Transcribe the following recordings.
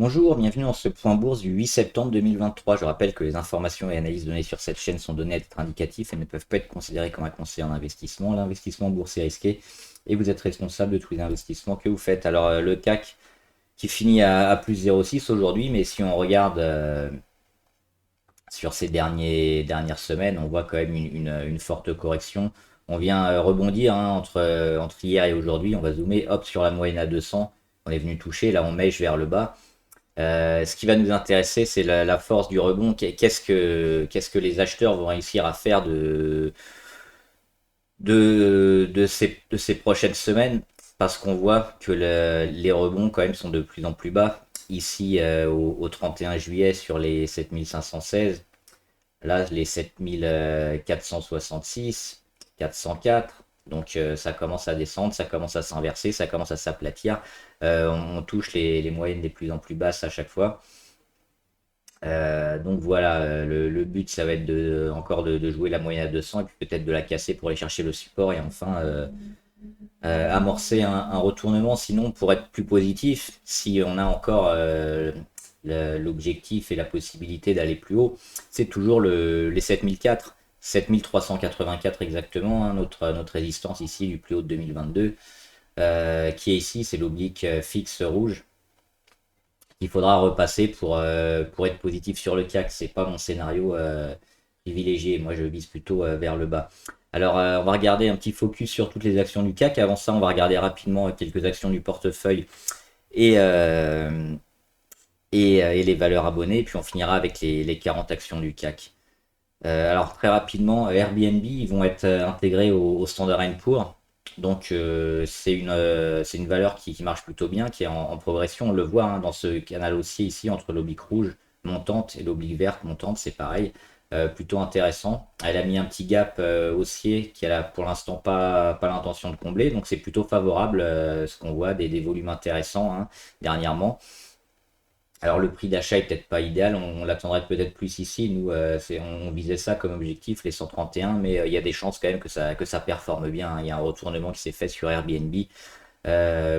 Bonjour, bienvenue dans ce point bourse du 8 septembre 2023. Je rappelle que les informations et analyses données sur cette chaîne sont données à titre indicatif et ne peuvent pas être considérées comme un conseil en investissement. L'investissement en bourse est risqué et vous êtes responsable de tous les investissements que vous faites. Alors le CAC qui finit à plus 0,6 aujourd'hui, mais si on regarde sur ces dernières semaines, on voit quand même une forte correction. On vient rebondir entre hier et aujourd'hui. On va zoomer hop sur la moyenne à 200. On est venu toucher, là on mèche vers le bas. Ce qui va nous intéresser, c'est la force du rebond. Qu'est-ce que les acheteurs vont réussir à faire de ces prochaines semaines? Parce qu'on voit que les rebonds quand même sont de plus en plus bas. Ici, au 31 juillet, sur les 7516, là, les 7466, 404. Donc ça commence à descendre, ça commence à s'inverser, ça commence à s'aplatir. On touche les moyennes des plus en plus basses à chaque fois. Donc voilà, le but ça va être encore de jouer la moyenne à 200 et puis peut-être de la casser pour aller chercher le support et enfin amorcer un retournement. Sinon, pour être plus positif, si on a encore l'objectif et la possibilité d'aller plus haut, c'est toujours les 7004, 7384 exactement, hein, notre résistance ici du plus haut de 2022, qui est ici, c'est l'oblique fixe rouge. Il faudra repasser pour être positif sur le CAC. C'est pas mon scénario privilégié. Moi, je vise plutôt vers le bas. Alors, on va regarder un petit focus sur toutes les actions du CAC. Avant ça, on va regarder rapidement quelques actions du portefeuille et, euh, et les valeurs abonnées. Puis on finira avec les 40 actions du CAC. Alors, très rapidement, Airbnb, ils vont être intégrés au Standard Poor's. Donc c'est une valeur qui marche plutôt bien, qui est en progression. On le voit hein, dans ce canal haussier ici entre l'oblique rouge montante et l'oblique verte montante, c'est pareil. Plutôt intéressant. Elle a mis un petit gap haussier qui a pour l'instant pas l'intention de combler, donc c'est plutôt favorable ce qu'on voit des volumes intéressants hein, dernièrement. Alors le prix d'achat est peut-être pas idéal, on l'attendrait peut-être plus ici. Nous, on visait ça comme objectif, les 131, mais il y a des chances quand même que ça performe bien, hein. Il y a un retournement qui s'est fait sur Airbnb,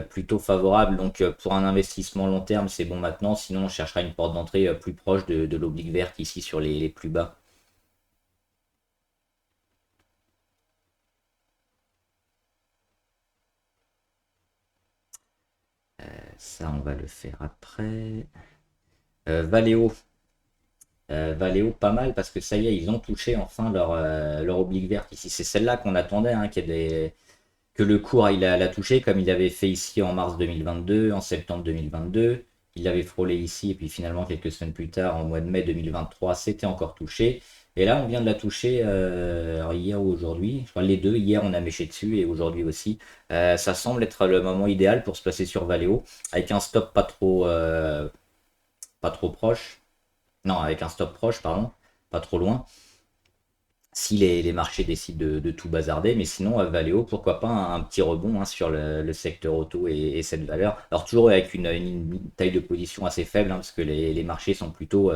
plutôt favorable. Donc pour un investissement long terme, c'est bon maintenant. Sinon, on cherchera une porte d'entrée plus proche de l'oblique verte ici sur les plus bas. Ça, on va le faire après. Valeo. Valeo pas mal parce que ça y est, ils ont touché enfin leur oblique verte ici. C'est celle-là qu'on attendait, hein, que le cours il l'a touché comme il avait fait ici en mars 2022, en septembre 2022. Il l'avait frôlé ici et puis finalement quelques semaines plus tard, en mois de mai 2023, c'était encore touché. Et là, on vient de la toucher alors hier ou aujourd'hui. Je crois les deux. Hier, on a méché dessus et aujourd'hui aussi. Ça semble être le moment idéal pour se placer sur Valeo avec un stop pas trop proche. Non, avec un stop proche, pardon, pas trop loin. Si les marchés décident de tout bazarder, mais sinon, Valeo, pourquoi pas un petit rebond hein, sur le secteur auto et cette valeur. Alors, toujours avec une taille de position assez faible, hein, parce que les marchés sont plutôt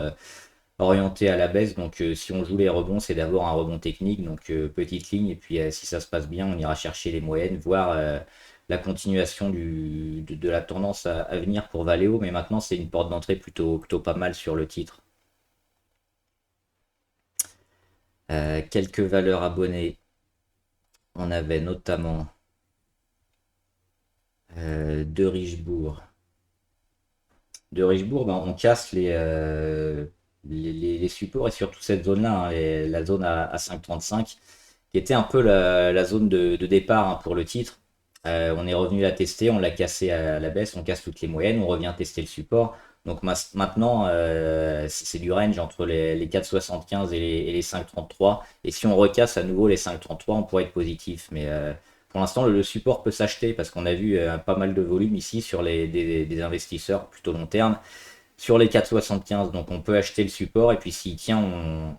orientés à la baisse. Donc, si on joue les rebonds, c'est d'avoir un rebond technique, donc petite ligne. Et puis, si ça se passe bien, on ira chercher les moyennes, voire la continuation de la tendance à venir pour Valeo. Mais maintenant, c'est une porte d'entrée plutôt pas mal sur le titre. Quelques valeurs abonnées. On avait notamment de Richebourg. De Richebourg, ben, on casse les supports et surtout cette zone-là, hein, la zone à 5,35, qui était un peu la zone de départ hein, pour le titre. On est revenu la tester, on l'a cassé à la baisse, on casse toutes les moyennes, on revient tester le support. Donc maintenant, c'est du range entre les 4,75 et les 5,33. Et si on recasse à nouveau les 5,33, on pourrait être positif. Mais pour l'instant, le support peut s'acheter parce qu'on a vu pas mal de volume ici sur des investisseurs plutôt long terme sur les 4,75. Donc on peut acheter le support et puis s'il tient,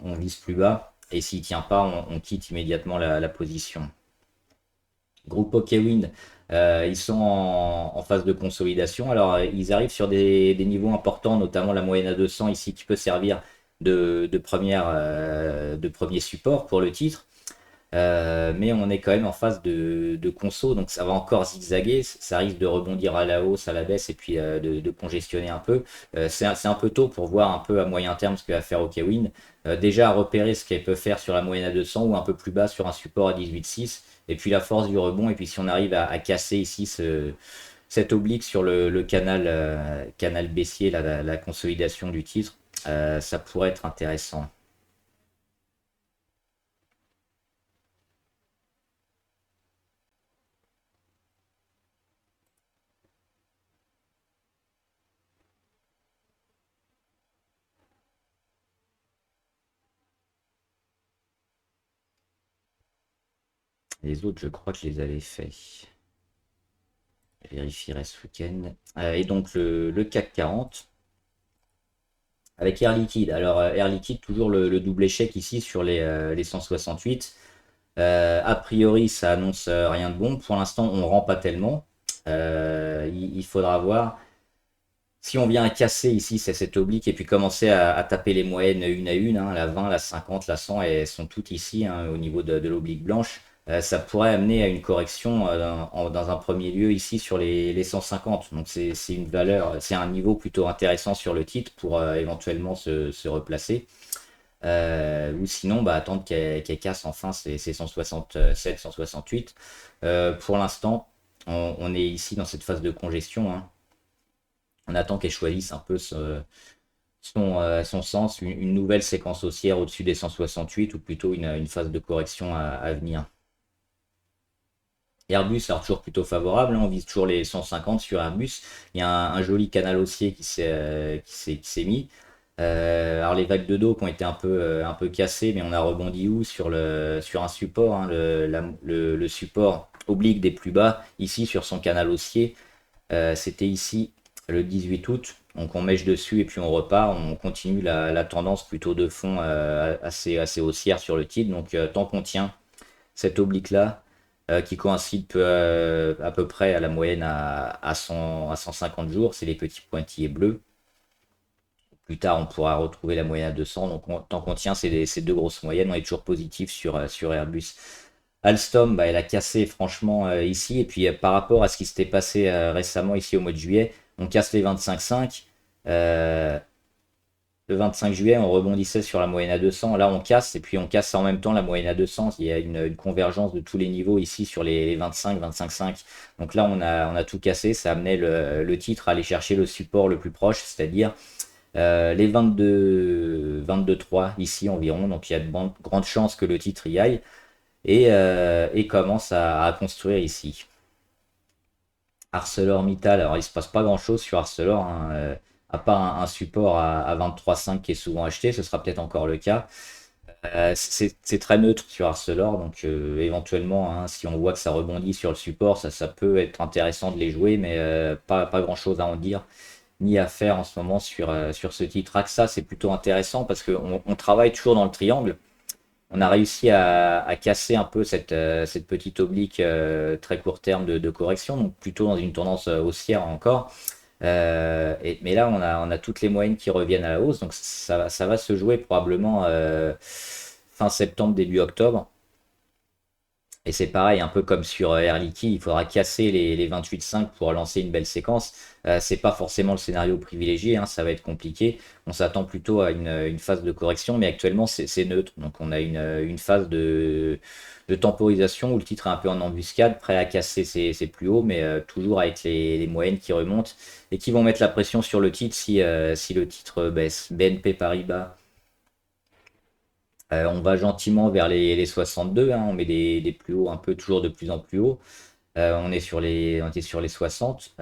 on vise plus bas. Et s'il tient pas, on quitte immédiatement la position. Groupe Hockeywind, ils sont en phase de consolidation. Alors, ils arrivent sur des niveaux importants, notamment la moyenne à 200 ici, qui peut servir de premier support pour le titre. Mais on est quand même en phase de conso, donc ça va encore zigzaguer, ça risque de rebondir à la hausse, à la baisse, et puis de congestionner un peu. C'est un peu tôt pour voir un peu à moyen terme ce que va faire OKWin. Déjà à repérer ce qu'elle peut faire sur la moyenne à 200 ou un peu plus bas sur un support à 18,6, et puis la force du rebond, et puis si on arrive à casser ici cet oblique sur le canal, canal baissier, la consolidation du titre, ça pourrait être intéressant. Les autres, je crois que je les avais faits. Je vérifierai ce week-end. Et donc le CAC 40 avec Air Liquide. Alors Air Liquide, toujours le double échec ici sur les 168. A priori, ça annonce rien de bon. Pour l'instant, on ne rend pas tellement. Il faudra voir. Si on vient casser ici, c'est cet oblique, et puis commencer à taper les moyennes une à une, hein, la 20, la 50, la 100, elles sont toutes ici, hein, au niveau de l'oblique blanche. Ça pourrait amener à une correction dans un premier lieu ici sur les 150. Donc c'est une valeur, c'est un niveau plutôt intéressant sur le titre pour éventuellement se replacer. Ou sinon, bah, attendre qu'elle casse enfin ces 167, 168. Pour l'instant, on est ici dans cette phase de congestion, hein. On attend qu'elle choisisse un peu son sens, une nouvelle séquence haussière au-dessus des 168, ou plutôt une phase de correction à venir. Airbus, alors toujours plutôt favorable, hein, on vise toujours les 150 sur Airbus. Il y a un joli canal haussier qui s'est mis. Alors les vagues de dos qui ont été un peu cassées, mais on a rebondi où sur un support, hein, le support oblique des plus bas, ici sur son canal haussier. C'était ici le 18 août. Donc on mèche dessus et puis on repart. On continue la tendance plutôt de fond assez haussière sur le titre. Donc tant qu'on tient cette oblique-là, qui coïncide à peu près à la moyenne à 150 jours, c'est les petits pointillés bleus. Plus tard, on pourra retrouver la moyenne à 200. Donc tant qu'on tient ces deux grosses moyennes, on est toujours positif sur Airbus. Alstom, bah, elle a cassé franchement ici. Et puis par rapport à ce qui s'était passé récemment ici au mois de juillet, on casse les 25,5. Le 25 juillet, on rebondissait sur la moyenne à 200. Là, on casse et puis on casse en même temps la moyenne à 200. Il y a une convergence de tous les niveaux ici sur les 25, 25,5. Donc là, on a tout cassé. Ça amenait le titre à aller chercher le support le plus proche, c'est-à-dire les 22, 22,3 ici environ. Donc il y a de grandes chances que le titre y aille et commence à construire ici. ArcelorMittal, alors il se passe pas grand-chose sur Arcelor, hein, à part un support à 23,5 qui est souvent acheté, ce sera peut-être encore le cas. C'est très neutre sur Arcelor, donc éventuellement, hein, si on voit que ça rebondit sur le support, ça peut être intéressant de les jouer, mais pas grand-chose à en dire ni à faire en ce moment sur ce titre. AXA, c'est plutôt intéressant parce qu'on travaille toujours dans le triangle. On a réussi à casser un peu cette petite oblique très court terme de correction, donc plutôt dans une tendance haussière encore. Mais là, on a toutes les moyennes qui reviennent à la hausse, donc ça va se jouer probablement fin septembre, début octobre. Et c'est pareil, un peu comme sur Air Liquide, il faudra casser les 28,5 pour lancer une belle séquence. C'est pas forcément le scénario privilégié, hein, ça va être compliqué. On s'attend plutôt à une phase de correction, mais actuellement c'est neutre. Donc on a une phase de temporisation où le titre est un peu en embuscade, prêt à casser ses plus hauts, mais toujours avec les moyennes qui remontent et qui vont mettre la pression sur le titre si le titre baisse. BNP Paribas. On va gentiment vers les 62, hein, on met des plus hauts un peu, toujours de plus en plus haut. On est sur les 60.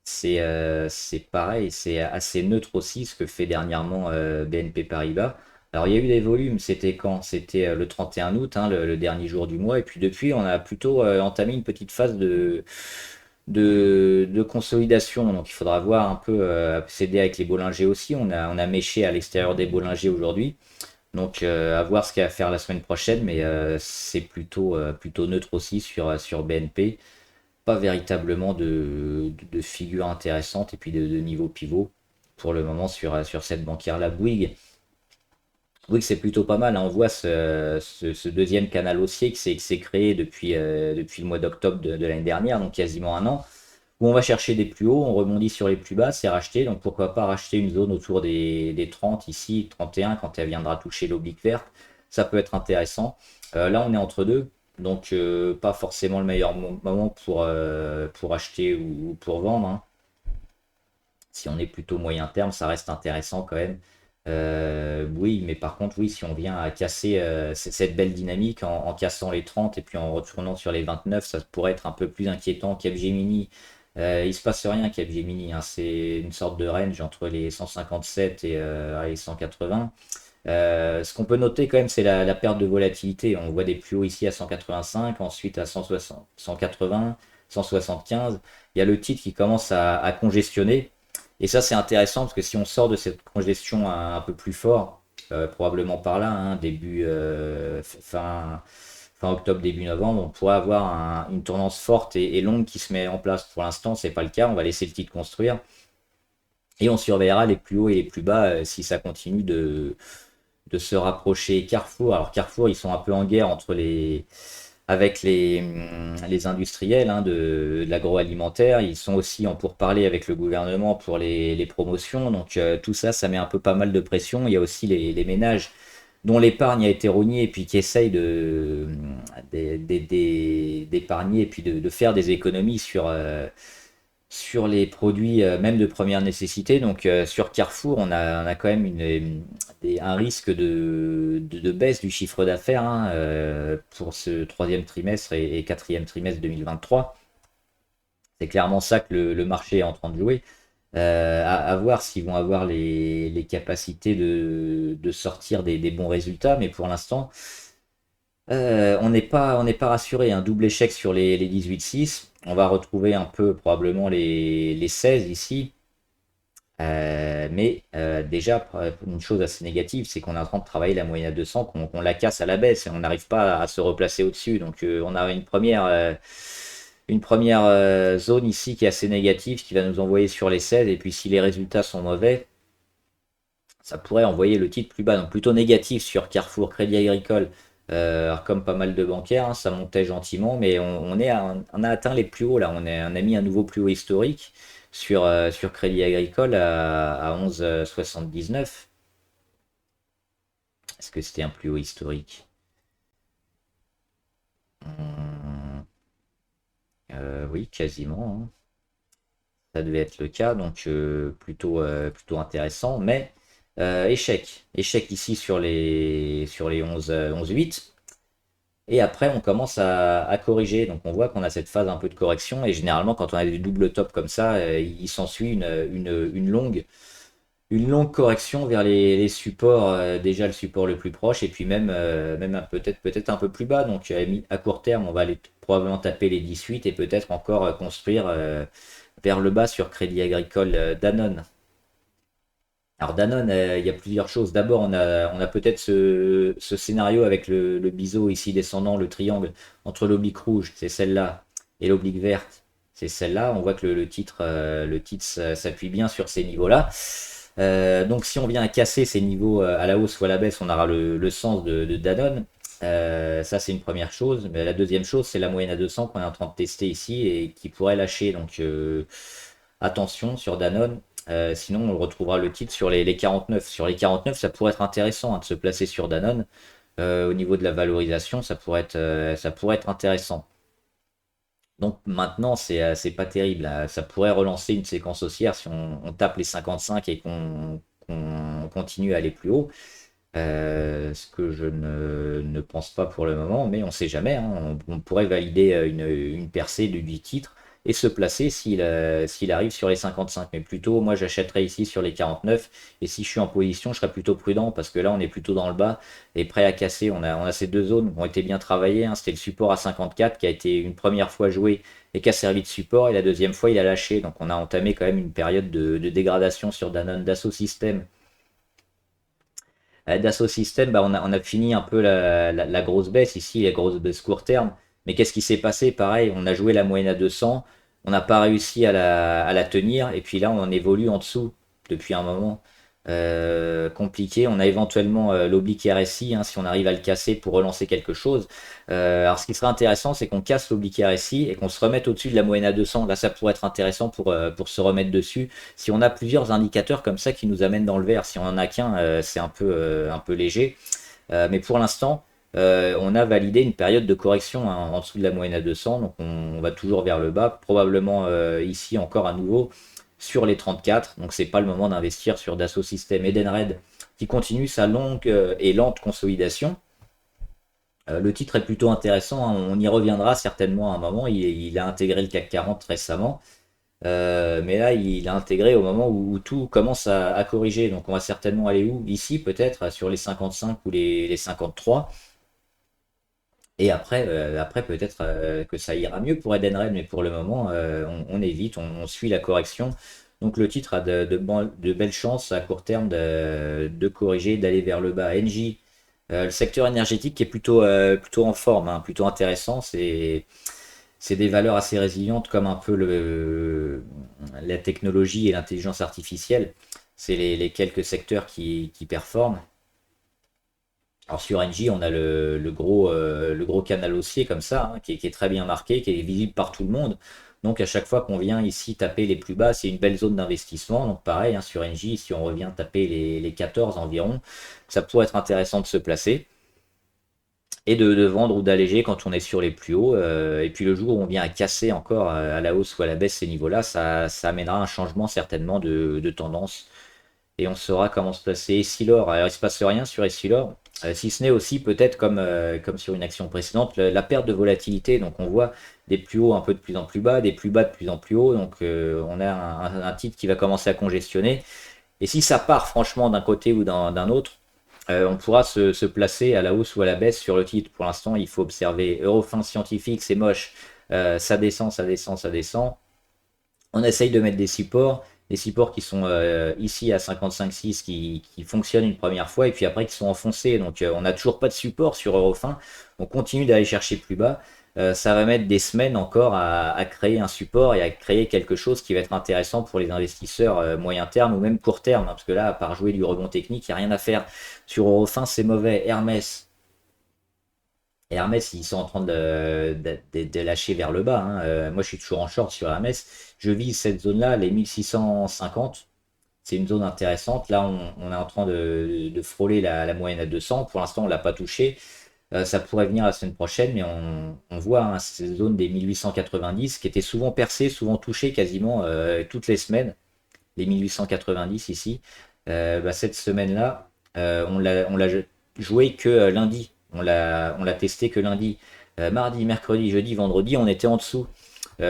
C'est pareil, c'est assez neutre aussi ce que fait dernièrement BNP Paribas. Alors il y a eu des volumes, c'était quand? C'était le 31 août, hein, le dernier jour du mois. Et puis depuis, on a plutôt entamé une petite phase de consolidation. Donc il faudra voir un peu céder avec les Bollinger aussi. On a méché à l'extérieur des Bollinger aujourd'hui. Donc à voir ce qu'il y a à faire la semaine prochaine, mais c'est plutôt neutre aussi sur BNP. Pas véritablement de figure intéressante et puis de niveau pivot pour le moment sur cette banquière-là. Bouygues, Oui, c'est plutôt pas mal, hein. On voit ce deuxième canal haussier qui s'est créé depuis le mois d'octobre de l'année dernière, donc quasiment un an, où on va chercher des plus hauts, on rebondit sur les plus bas, c'est racheté, donc pourquoi pas racheter une zone autour des 30 ici, 31 quand elle viendra toucher l'oblique verte, ça peut être intéressant. Là, on est entre deux, donc pas forcément le meilleur moment pour acheter ou pour vendre, hein. Si on est plutôt moyen terme, ça reste intéressant quand même. Oui, mais par contre, oui, si on vient à casser cette belle dynamique en cassant les 30 et puis en retournant sur les 29, ça pourrait être un peu plus inquiétant. Capgemini, il se passe rien Capgemini, hein. C'est une sorte de range entre les 157 et les 180. Ce qu'on peut noter quand même, c'est la perte de volatilité. On voit des plus hauts ici à 185, ensuite à 160, 180, 175. Il y a le titre qui commence à congestionner. Et ça, c'est intéressant parce que si on sort de cette congestion un peu plus fort, probablement par là, hein, fin octobre, début novembre, on pourrait avoir une tendance forte et longue qui se met en place. Pour l'instant, c'est pas le cas. On va laisser le titre construire et on surveillera les plus hauts et les plus bas si ça continue de se rapprocher. Carrefour, alors Carrefour, ils sont un peu en guerre avec les industriels, hein, de l'agroalimentaire. Ils sont aussi en pourparlers avec le gouvernement pour les promotions. Donc tout ça, ça met un peu pas mal de pression. Il y a aussi les ménages dont l'épargne a été rognée et puis qui essayent d'épargner et puis de faire des économies sur les produits même de première nécessité. Donc sur Carrefour, on a quand même un risque de baisse du chiffre d'affaires, hein, pour ce troisième trimestre et quatrième trimestre 2023. C'est clairement ça que le marché est en train de jouer. À voir s'ils vont avoir les capacités de sortir des bons résultats, mais pour l'instant, on n'est pas rassuré. Un double échec sur les 18-6. On va retrouver un peu probablement les 16 ici. Mais déjà, une chose assez négative, c'est qu'on est en train de travailler la moyenne à 200, qu'on la casse à la baisse et on n'arrive pas à se replacer au-dessus. Donc on a une première zone ici qui est assez négative, qui va nous envoyer sur les 16. Et puis si les résultats sont mauvais, ça pourrait envoyer le titre plus bas. Donc plutôt négatif sur Carrefour, Crédit Agricole. Alors, comme pas mal de bancaires, hein, ça montait gentiment, mais on a atteint les plus hauts là. On a mis un nouveau plus haut historique sur Crédit Agricole à 11,79. Est-ce que c'était un plus haut historique? Hum, oui, quasiment, hein. Ça devait être le cas, donc plutôt intéressant. Mais échec ici sur les 11,8. Et après, on commence à corriger. Donc, on voit qu'on a cette phase un peu de correction. Et généralement, quand on a des doubles tops comme ça, il s'ensuit une longue correction vers les supports. Déjà, le support le plus proche. Et puis même peut-être un peu plus bas. Donc, à court terme, on va aller probablement taper les 18 et peut-être encore construire vers le bas sur Crédit Agricole Danone. Alors Danone, il y a plusieurs choses. D'abord, on a peut-être ce scénario avec le biseau ici descendant, le triangle entre l'oblique rouge, c'est celle-là, et l'oblique verte, c'est celle-là. On voit que le titre s'appuie bien sur ces niveaux-là. Donc si on vient à casser ces niveaux à la hausse ou à la baisse, on aura le sens de Danone. Ça, c'est une première chose. Mais la deuxième chose, c'est la moyenne à 200 qu'on est en train de tester ici et qui pourrait lâcher. Donc attention sur Danone. Sinon, on retrouvera le titre sur les 49. Sur les 49, ça pourrait être intéressant, hein, de se placer sur Danone. Au niveau de la valorisation, ça pourrait être intéressant. Donc maintenant, c'est pas terrible, là. Ça pourrait relancer une séquence haussière si on tape les 55 et qu'on continue à aller plus haut. Ce que je ne pense pas pour le moment, mais on sait jamais, hein. On pourrait valider une percée du titre et se placer s'il arrive sur les 55. Mais plutôt, moi j'achèterais ici sur les 49. Et si je suis en position, je serais plutôt prudent parce que là on est plutôt dans le bas et prêt à casser. On a ces deux zones qui ont été bien travaillées, hein. C'était le support à 54 qui a été une première fois joué et qui a servi de support. Et la deuxième fois, il a lâché. Donc on a entamé quand même une période de dégradation sur Danone, Dassault Systèmes. Dassault Systèmes, bah, on a fini un peu la grosse baisse ici, la grosse baisse court terme. Mais qu'est-ce qui s'est passé? Pareil, on a joué la moyenne à 200, on n'a pas réussi à la tenir, et puis là on évolue en dessous depuis un moment. compliqué. On a éventuellement l'oblique RSI, hein, si on arrive à le casser pour relancer quelque chose. Alors ce qui serait intéressant, c'est qu'on casse l'oblique RSI et qu'on se remette au-dessus de la moyenne à 200. Là, ça pourrait être intéressant pour se remettre dessus. Si on a plusieurs indicateurs comme ça qui nous amènent dans le vert, si on en a qu'un, c'est un peu léger. Mais pour l'instant, on a validé une période de correction, hein, en dessous de la moyenne à 200, donc on va toujours vers le bas, probablement ici encore à nouveau sur les 34, donc c'est pas le moment d'investir sur Dassault Systèmes, Edenred qui continue sa longue et lente consolidation. Le titre est plutôt intéressant, hein, on y reviendra certainement à un moment, il a intégré le CAC 40 récemment, mais là il a intégré au moment où tout commence à corriger, donc on va certainement aller où? Ici peut-être sur les 55 ou les 53. Et après peut-être que ça ira mieux pour Edenred, mais pour le moment, on évite, on suit la correction. Donc le titre a de belles chances à court terme de corriger, d'aller vers le bas. Engie, le secteur énergétique qui est plutôt en forme, hein, plutôt intéressant. C'est des valeurs assez résilientes comme un peu la technologie et l'intelligence artificielle. C'est les quelques secteurs qui performent. Alors sur NJ, on a le gros canal haussier comme ça, hein, qui est très bien marqué, qui est visible par tout le monde. Donc à chaque fois qu'on vient ici taper les plus bas, c'est une belle zone d'investissement. Donc pareil, hein, sur NJ, si on revient taper les 14 environ, ça pourrait être intéressant de se placer et de vendre ou d'alléger quand on est sur les plus hauts. Et puis le jour où on vient à casser encore à la hausse ou à la baisse ces niveaux-là, ça amènera un changement certainement de tendance et on saura comment se placer. Essilor, alors il se passe rien sur Essilor, si ce n'est aussi peut-être comme sur une action précédente, la perte de volatilité. Donc on voit des plus hauts un peu de plus en plus bas, des plus bas de plus en plus haut. Donc on a un titre qui va commencer à congestionner. Et si ça part franchement d'un côté ou d'un autre, on pourra se placer à la hausse ou à la baisse sur le titre. Pour l'instant, il faut observer Eurofins Scientifique, c'est moche. Ça descend, ça descend, ça descend. On essaye de mettre des supports qui sont ici à 55,6 qui fonctionnent une première fois et puis après qui sont enfoncés. Donc on n'a toujours pas de support sur Eurofin. On continue d'aller chercher plus bas. Ça va mettre des semaines encore à créer un support et à créer quelque chose qui va être intéressant pour les investisseurs moyen terme ou même court terme, hein, parce que là, à part jouer du rebond technique, il n'y a rien à faire. Sur Eurofin, c'est mauvais. Hermès. Hermès, ils sont en train de lâcher vers le bas, hein. Moi, je suis toujours en short sur Hermès. Je vise cette zone-là, les 1650. C'est une zone intéressante. Là, on est en train de frôler la moyenne à 200. Pour l'instant, on ne l'a pas touché. Ça pourrait venir la semaine prochaine, mais on voit, hein, ces zones des 1890 qui étaient souvent percées, souvent touchées quasiment toutes les semaines. Les 1890 ici. Cette semaine-là, on l'a joué que lundi. On l'a testé que lundi. Mardi, mercredi, jeudi, vendredi, on était en dessous. On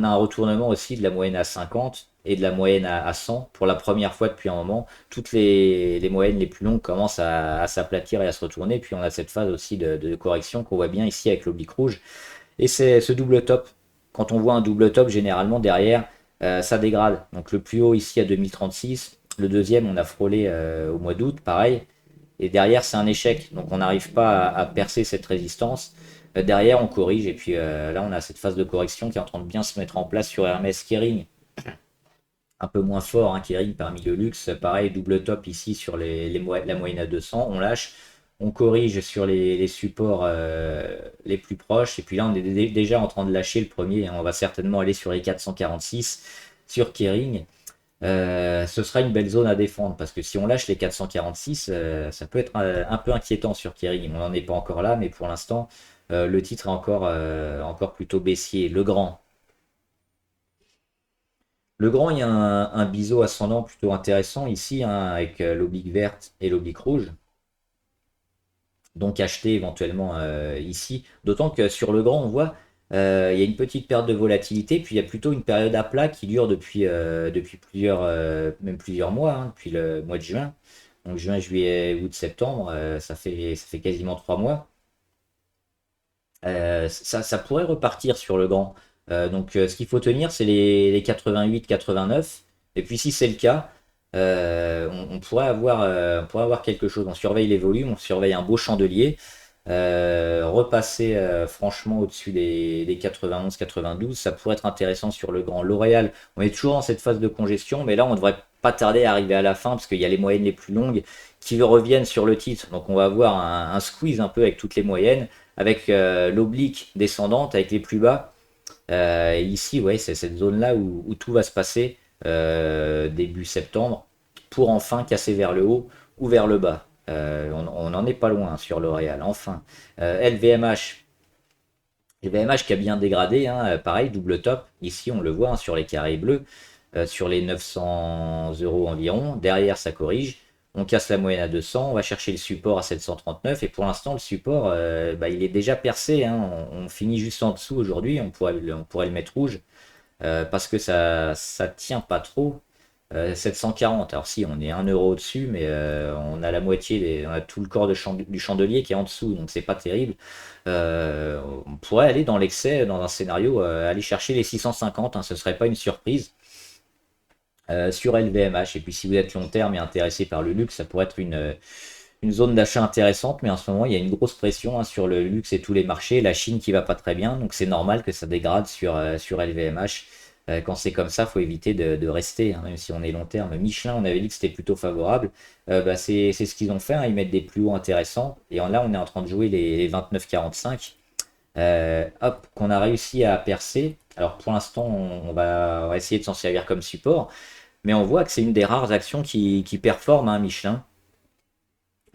a un retournement aussi de la moyenne à 50 et de la moyenne à 100 pour la première fois depuis un moment. Toutes les moyennes les plus longues commencent à s'aplatir et à se retourner. Puis on a cette phase aussi de correction qu'on voit bien ici avec l'oblique rouge. Et c'est ce double top. Quand on voit un double top, généralement derrière, ça dégrade. Donc le plus haut ici à 2036. Le deuxième, on a frôlé au mois d'août, pareil. Et derrière, c'est un échec. Donc on n'arrive pas à percer cette résistance. Derrière, on corrige. Et puis là, on a cette phase de correction qui est en train de bien se mettre en place sur Hermès Kering. Un peu moins fort, hein, Kering parmi le luxe. Pareil, double top ici sur la moyenne à 200. On lâche. On corrige sur les supports les plus proches. Et puis là, on est déjà en train de lâcher le premier. On va certainement aller sur les 446 sur Kering. Ce sera une belle zone à défendre parce que si on lâche les 446, ça peut être un peu inquiétant sur Kering. On n'en est pas encore là, mais pour l'instant, le titre est encore plutôt baissier. Le grand, il y a un biseau ascendant plutôt intéressant ici, hein, avec l'oblique verte et l'oblique rouge. Donc acheter éventuellement ici. D'autant que sur le grand, on voit il y a une petite perte de volatilité, puis il y a plutôt une période à plat qui dure depuis même plusieurs mois, hein, depuis le mois de juin. Donc juin, juillet, août, septembre, ça fait quasiment 3 mois. Ça pourrait repartir sur le grand. Donc ce qu'il faut tenir, c'est les 88, 89. Et puis si c'est le cas, on pourrait avoir quelque chose. On surveille les volumes, on surveille un beau chandelier. repasser franchement au-dessus des 91-92, ça pourrait être intéressant sur le grand L'Oréal. On est toujours dans cette phase de congestion, mais là on devrait pas tarder à arriver à la fin parce qu'il y a les moyennes les plus longues qui reviennent sur le titre. Donc on va avoir un squeeze un peu avec toutes les moyennes, avec l'oblique descendante, avec les plus bas. Ici, ouais, c'est cette zone-là où tout va se passer début septembre pour enfin casser vers le haut ou vers le bas. On n'en est pas loin sur L'Oréal. Enfin, LVMH. LVMH qui a bien dégradé, hein, pareil, double top. Ici, on le voit hein, sur les carrés bleus, sur les 900 euros environ. Derrière, ça corrige. On casse la moyenne à 200. On va chercher le support à 739. Et pour l'instant, le support, bah, il est déjà percé. Hein. On finit juste en dessous aujourd'hui. On pourrait le mettre rouge parce que ça tient pas trop. 740. Alors si, on est 1 euro au-dessus, mais on a la moitié, on a tout le corps du chandelier qui est en dessous, donc c'est pas terrible. On pourrait aller dans l'excès, dans un scénario, aller chercher les 650, hein, ce serait pas une surprise. Sur LVMH. Et puis si vous êtes long terme et intéressé par le luxe, ça pourrait être une zone d'achat intéressante, mais en ce moment il y a une grosse pression hein, sur le luxe et tous les marchés. La Chine qui va pas très bien, donc c'est normal que ça dégrade sur LVMH. Quand c'est comme ça, faut éviter de rester, hein, même si on est long terme. Michelin, on avait dit que c'était plutôt favorable. Bah, c'est ce qu'ils ont fait, hein, ils mettent des plus hauts intéressants. Et là, on est en train de jouer les 29,45. Hop, qu'on a réussi à percer. Alors pour l'instant, on va essayer de s'en servir comme support. Mais on voit que c'est une des rares actions qui performe, hein, Michelin.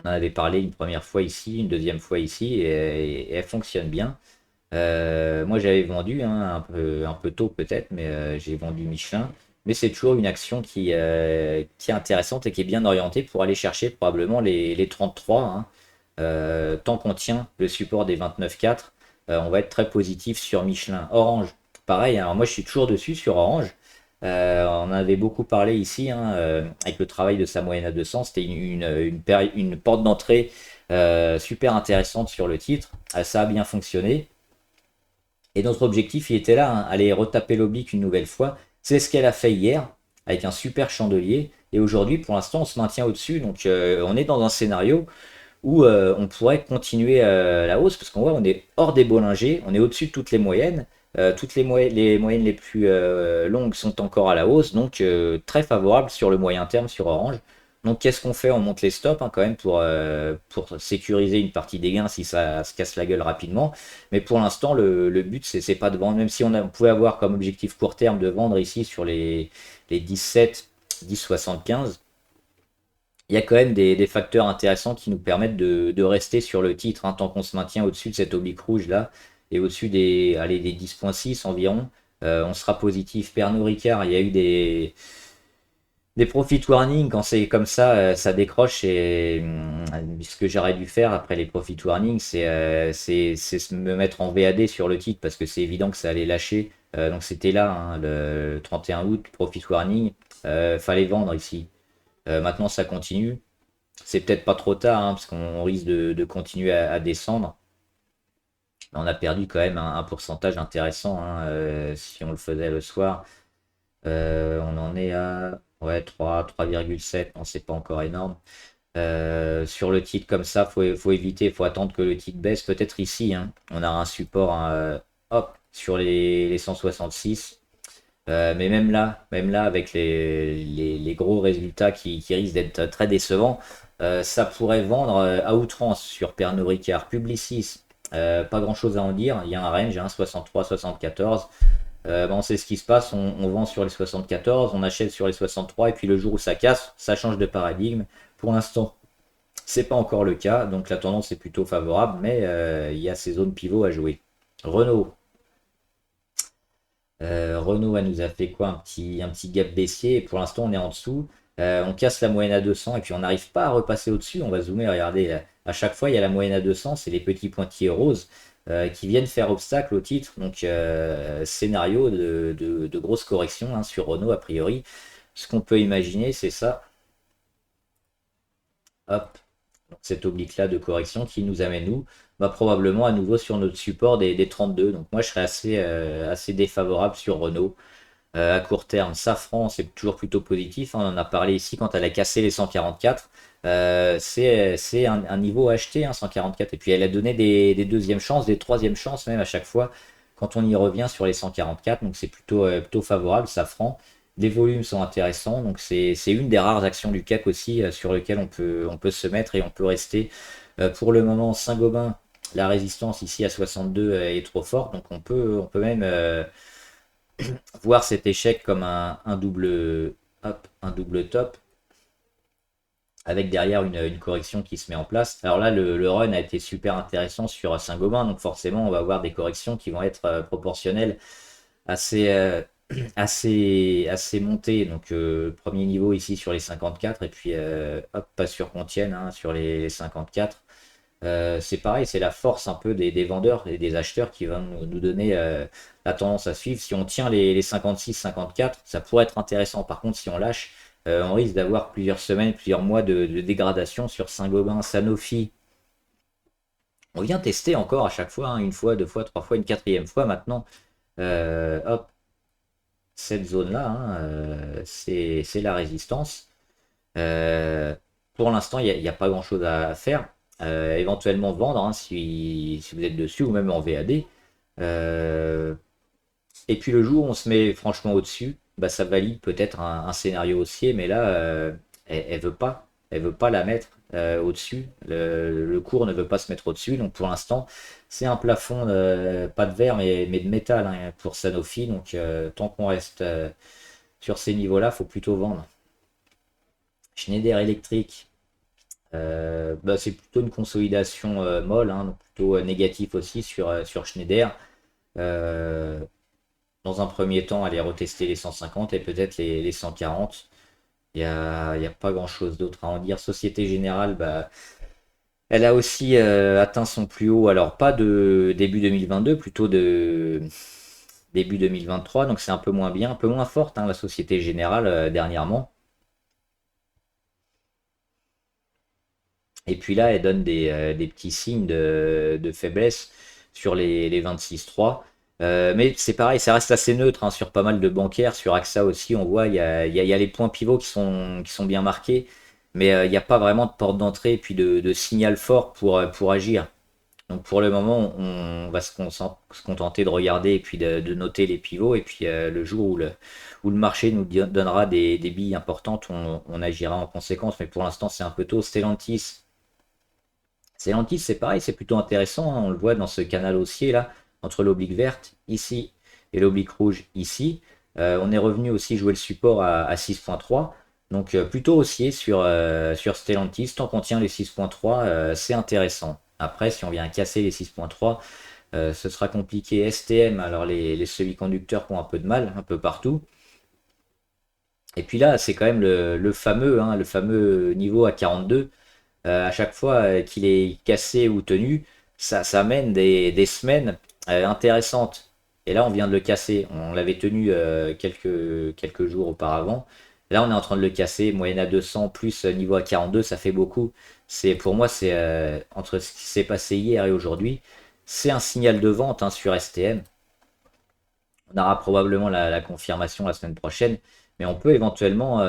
On en avait parlé une première fois ici, une deuxième fois ici, et elle fonctionne bien. Moi, j'avais vendu hein, un peu tôt peut-être, mais j'ai vendu Michelin. Mais c'est toujours une action qui est intéressante et qui est bien orientée pour aller chercher probablement les 33. Hein. Tant qu'on tient le support des 29,4, on va être très positif sur Michelin. Orange, pareil. Alors moi, je suis toujours dessus sur Orange. On en avait beaucoup parlé ici, hein, avec le travail de sa moyenne à 200. C'était une porte d'entrée super intéressante sur le titre. Ça a bien fonctionné. Et notre objectif, il était là, hein, aller retaper l'oblique une nouvelle fois. C'est ce qu'elle a fait hier, avec un super chandelier. Et aujourd'hui, pour l'instant, on se maintient au-dessus. Donc, on est dans un scénario où on pourrait continuer la hausse, parce qu'on voit, on est hors des Bollinger, on est au-dessus de toutes les moyennes. Les moyennes les plus longues sont encore à la hausse, donc très favorable sur le moyen terme sur Orange. Donc qu'est-ce qu'on fait? On monte les stops hein, quand même pour sécuriser une partie des gains si ça se casse la gueule rapidement. Mais pour l'instant, le but, c'est pas de vendre, même si on pouvait avoir comme objectif court terme de vendre ici sur les 17, 10,75. Il y a quand même des facteurs intéressants qui nous permettent de rester sur le titre hein, tant qu'on se maintient au-dessus de cette oblique rouge là et au-dessus des 10,6 environ. On sera positif. Pernod Ricard, il y a eu des profit warnings quand c'est comme ça décroche. Et ce que j'aurais dû faire après les profit warnings, c'est me mettre en VAD sur le titre parce que c'est évident que ça allait lâcher. Donc c'était là, hein, le 31 août, profit warning. Fallait vendre ici. Maintenant, ça continue. C'est peut-être pas trop tard, hein, parce qu'on risque de continuer à descendre. On a perdu quand même un pourcentage intéressant hein, si on le faisait le soir. On en est à ouais, 3,7. Non, c'est pas encore énorme. Sur le titre comme ça, faut éviter, faut attendre que le titre baisse. Peut-être ici, hein, on a un support hein, hop, sur les 166. Mais même là, avec les gros résultats qui risquent d'être très décevants, ça pourrait vendre à outrance sur Pernod Ricard. Publicis, pas grand chose à en dire. Il y a un range, hein, 63-74. On sait ce qui se passe. On vend sur les 74, on achète sur les 63, et puis le jour où ça casse, ça change de paradigme. Pour l'instant, c'est pas encore le cas, donc la tendance est plutôt favorable, mais il y a ces zones pivots à jouer. Renault. Renault, elle nous a fait quoi? Un petit gap baissier. Et pour l'instant, on est en dessous. On casse la moyenne à 200 et puis on n'arrive pas à repasser au-dessus. On va zoomer, regardez. À chaque fois, il y a la moyenne à 200. C'est les petits pointillés roses qui viennent faire obstacle au titre. Donc, scénario de grosse correction hein, sur Renault, a priori. Ce qu'on peut imaginer, c'est ça. Hop. Donc, cette oblique-là de correction qui nous amène nous bah, probablement à nouveau sur notre support des 32. Donc moi je serais assez défavorable sur Renault. À court terme, Safran, c'est toujours plutôt positif, hein. On en a parlé ici quand elle a cassé les 144. C'est un niveau à acheter, hein, 144. Et puis elle a donné des deuxièmes chances, des troisièmes chances même à chaque fois quand on y revient sur les 144. Donc c'est plutôt favorable, Safran. Les volumes sont intéressants. Donc c'est une des rares actions du CAC aussi sur lesquelles on peut se mettre et on peut rester. Pour le moment, Saint-Gobain, la résistance ici à 62 est trop forte. Donc on peut même voir cet échec comme un double, hop, un double top avec derrière une correction qui se met en place. Alors là, le run a été super intéressant sur Saint-Gobain, donc forcément, on va avoir des corrections qui vont être proportionnelles assez, assez montées. Donc, premier niveau ici sur les 54, et puis hop, pas sûr qu'on tienne hein, sur les 54. C'est pareil, c'est la force un peu des vendeurs et des acheteurs qui vont nous donner la tendance à suivre. Si on tient les 56-54, ça pourrait être intéressant. Par contre, si on lâche, on risque d'avoir plusieurs semaines, plusieurs mois de dégradation sur Saint-Gobain, Sanofi. On vient tester encore à chaque fois, hein, une fois, deux fois, trois fois, une quatrième fois maintenant. Hop, cette zone-là, hein, c'est la résistance. Pour l'instant, il n'y a pas grand-chose à faire. Éventuellement vendre hein, si vous êtes dessus ou même en VAD. Et puis le jour où on se met franchement au-dessus, bah, ça valide peut-être un scénario haussier, mais là, elle veut pas. Elle veut pas la mettre au-dessus. Le cours ne veut pas se mettre au-dessus. Donc pour l'instant, c'est un plafond, pas de verre, mais de métal hein, pour Sanofi. Donc tant qu'on reste sur ces niveaux-là, faut plutôt vendre. Schneider Electric, bah, c'est plutôt une consolidation molle, hein, donc plutôt négatif aussi sur Schneider. Euh, Dans un premier temps, aller retester les 150 et peut-être les 140. Il y a pas grand-chose d'autre à en dire. Société Générale, bah, elle a aussi atteint son plus haut, alors pas de début 2022, plutôt de début 2023, donc c'est un peu moins bien, un peu moins forte hein, la Société Générale dernièrement. Et puis là, elle donne des petits signes de faiblesse sur les 26,3. Mais c'est pareil, ça reste assez neutre hein, sur pas mal de bancaires. Sur AXA aussi, on voit, il y a les points pivots qui sont bien marqués. Mais il n'y a pas vraiment de porte d'entrée et puis de signal fort pour agir. Donc pour le moment, on va se contenter de regarder et puis de noter les pivots. Et puis le jour où le marché nous donnera des billes importantes, on agira en conséquence. Mais pour l'instant, c'est un peu tôt. Stellantis, c'est pareil, c'est plutôt intéressant, hein. On le voit dans ce canal haussier là, entre l'oblique verte ici et l'oblique rouge ici. On est revenu aussi jouer le support à 6,3. Donc plutôt haussier sur Stellantis. Tant qu'on tient les 6,3, c'est intéressant. Après, si on vient casser les 6,3, ce sera compliqué. STM, alors les semi-conducteurs ont un peu de mal, un peu partout. Et puis là, c'est quand même le fameux, hein, le fameux niveau à 42. À chaque fois qu'il est cassé ou tenu, ça mène des semaines intéressantes. Et là, on vient de le casser. On l'avait tenu quelques jours auparavant. Là, on est en train de le casser. Moyenne à 200 plus niveau à 42, ça fait beaucoup. Pour moi, c'est entre ce qui s'est passé hier et aujourd'hui, c'est un signal de vente hein, sur STM. On aura probablement la confirmation la semaine prochaine, mais on peut éventuellement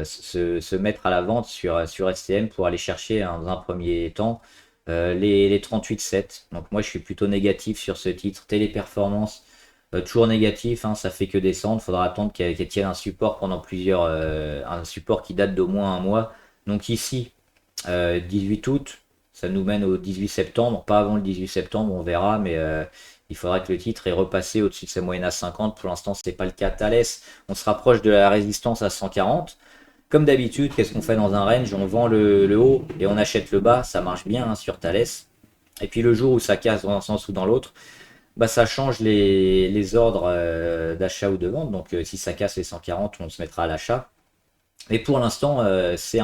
se mettre à la vente sur STM pour aller chercher hein, dans un premier temps les 38,7. Donc moi je suis plutôt négatif sur ce titre. Téléperformance, toujours négatif, hein, ça fait que descendre. Faudra attendre qu'elle tienne un support pendant un support qui date d'au moins un mois. Donc ici, 18 août, ça nous mène au 18 septembre. Pas avant le 18 septembre, on verra, mais il faudra que le titre ait repassé au-dessus de sa moyenne à 50. Pour l'instant, ce n'est pas le cas. Thales, on se rapproche de la résistance à 140. Comme d'habitude, qu'est-ce qu'on fait dans un range? On vend le haut et on achète le bas. Ça marche bien hein, sur Thales. Et puis le jour où ça casse dans un sens ou dans l'autre, bah, ça change les ordres d'achat ou de vente. Donc si ça casse les 140, on se mettra à l'achat. Mais pour l'instant, c'est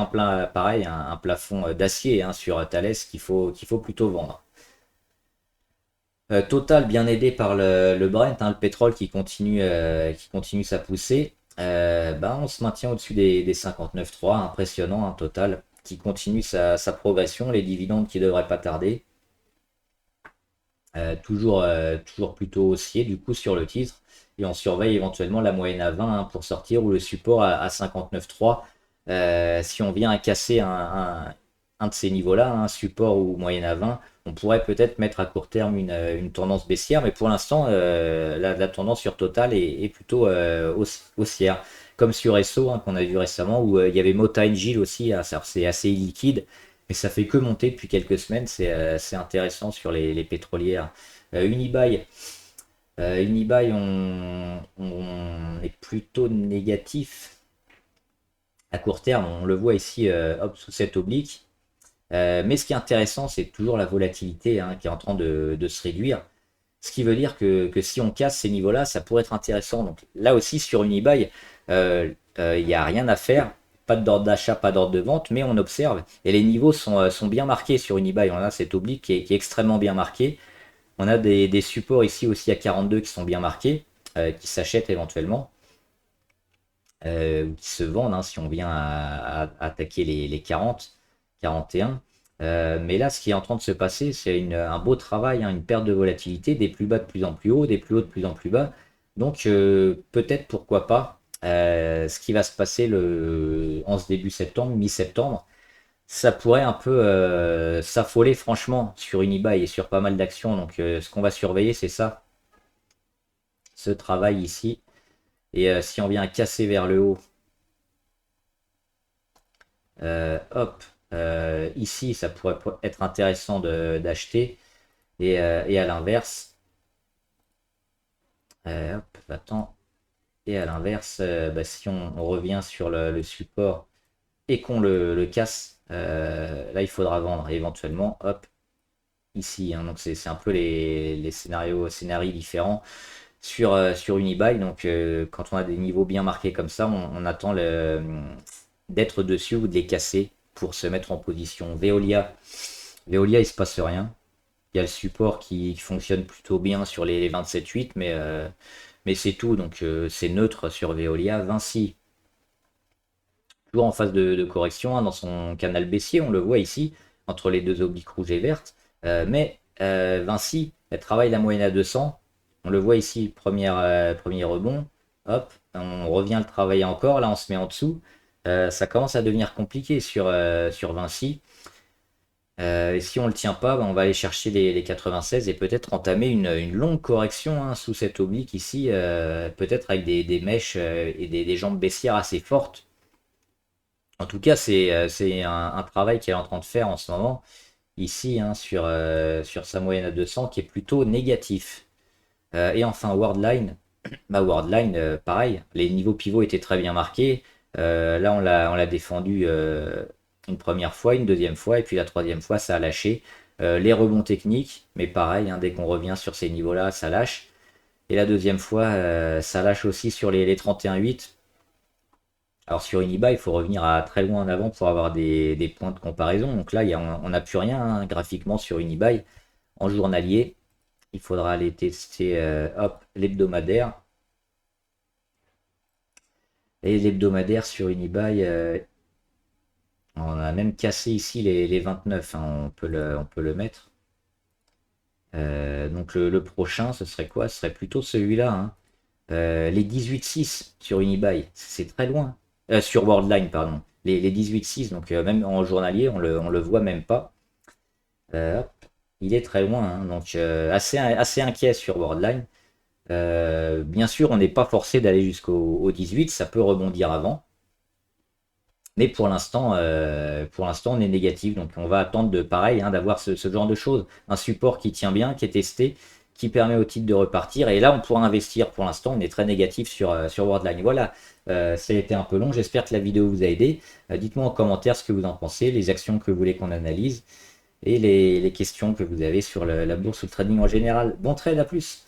pareil, un plafond d'acier hein, sur Thales qu'il faut plutôt vendre. Total bien aidé par le Brent, hein, le pétrole qui continue sa poussée. Ben, on se maintient au-dessus des 59,3, impressionnant, un Total qui continue sa progression, les dividendes qui devraient pas tarder. toujours plutôt haussier du coup sur le titre. Et on surveille éventuellement la moyenne à 20 hein, pour sortir ou le support à 59,3. Si on vient à casser un de ces niveaux-là, un support ou moyenne à 20, on pourrait peut-être mettre à court terme une tendance baissière. Mais pour l'instant, la tendance sur Total est plutôt haussière. Comme sur Esso hein, qu'on a vu récemment où il y avait Mota Engil aussi. Hein, c'est assez illiquide. Mais ça fait que monter depuis quelques semaines, c'est intéressant sur les pétrolières. Unibail, Unibail on est plutôt négatif à court terme, on le voit ici hop, sous cette oblique. Mais ce qui est intéressant, c'est toujours la volatilité hein, qui est en train de se réduire. Ce qui veut dire que si on casse ces niveaux-là, ça pourrait être intéressant. Donc là aussi, sur Unibail, il n'y a rien à faire. Pas d'ordre d'achat, pas d'ordre de vente, mais on observe. Et les niveaux sont bien marqués sur Unibail. On a cette oblique qui est extrêmement bien marquée. On a des supports ici aussi à 42 qui sont bien marqués, qui s'achètent éventuellement, ou qui se vendent hein, si on vient à attaquer les 40, 41. Mais là, ce qui est en train de se passer, c'est un beau travail, hein, une perte de volatilité, des plus bas de plus en plus haut, des plus hauts de plus en plus bas. Donc peut-être pourquoi pas ce qui va se passer en ce début septembre, mi-septembre, ça pourrait un peu s'affoler franchement sur Unibail et sur pas mal d'actions. Donc ce qu'on va surveiller, c'est ça, ce travail ici. Et si on vient casser vers le haut, hop, ici, ça pourrait être intéressant d'acheter. Et à l'inverse, hop, attends. Et à l'inverse, bah, si on revient sur le support et qu'on le casse, là il faudra vendre éventuellement, hop, ici. Hein. Donc c'est un peu les scénarios différents sur Unibail. Donc quand on a des niveaux bien marqués comme ça, on attend d'être dessus ou de les casser pour se mettre en position. Veolia il se passe rien. Il y a le support qui fonctionne plutôt bien sur les 27,8, mais c'est tout. Donc c'est neutre sur Veolia. Vinci, toujours en phase de correction hein, dans son canal baissier, on le voit ici, entre les deux obliques rouges et vertes. Mais Vinci, elle travaille la moyenne à 200. On le voit ici, premier rebond. Hop, on revient le travailler encore. Là, on se met en dessous. Ça commence à devenir compliqué sur Vinci. Et si on ne le tient pas, bah, on va aller chercher les 96 et peut-être entamer une longue correction hein, sous cette oblique ici, peut-être avec des mèches et des jambes baissières assez fortes. En tout cas, c'est un travail qu'elle est en train de faire en ce moment, ici, hein, sur sa moyenne à 200, qui est plutôt négatif. Et enfin, Worldline, Worldline, pareil, les niveaux pivots étaient très bien marqués. Là, on l'a défendu une première fois, une deuxième fois, et puis la troisième fois, ça a lâché. Les rebonds techniques, mais pareil, hein, dès qu'on revient sur ces niveaux-là, ça lâche. Et la deuxième fois, ça lâche aussi sur les 31,8. Alors sur Iniba, il faut revenir à très loin en avant pour avoir des points de comparaison. Donc là, on n'a plus rien hein, graphiquement sur Unibail. En journalier, il faudra aller tester hop, l'hebdomadaire. Et l'hebdomadaire sur Unibail, on a même cassé ici les 29. Hein, on peut le mettre. Donc le prochain, ce serait quoi? Ce serait plutôt celui-là. Hein. Les 18,6 sur Unibail, c'est très loin. Sur Worldline, pardon. Les 18,6, donc même en journalier, on le voit même pas. Hop, il est très loin, hein, donc assez inquiet sur Worldline. Bien sûr, on n'est pas forcé d'aller jusqu'au 18, ça peut rebondir avant. Mais pour l'instant, on est négatif. Donc, on va attendre pareil, hein, d'avoir ce genre de choses. Un support qui tient bien, qui est testé, qui permet au titre de repartir. Et là, on pourra investir. Pour l'instant, on est très négatif sur Worldline. Voilà, ça a été un peu long. J'espère que la vidéo vous a aidé. Dites-moi en commentaire ce que vous en pensez, les actions que vous voulez qu'on analyse et les questions que vous avez sur la bourse ou le trading en général. Bon trade, à plus!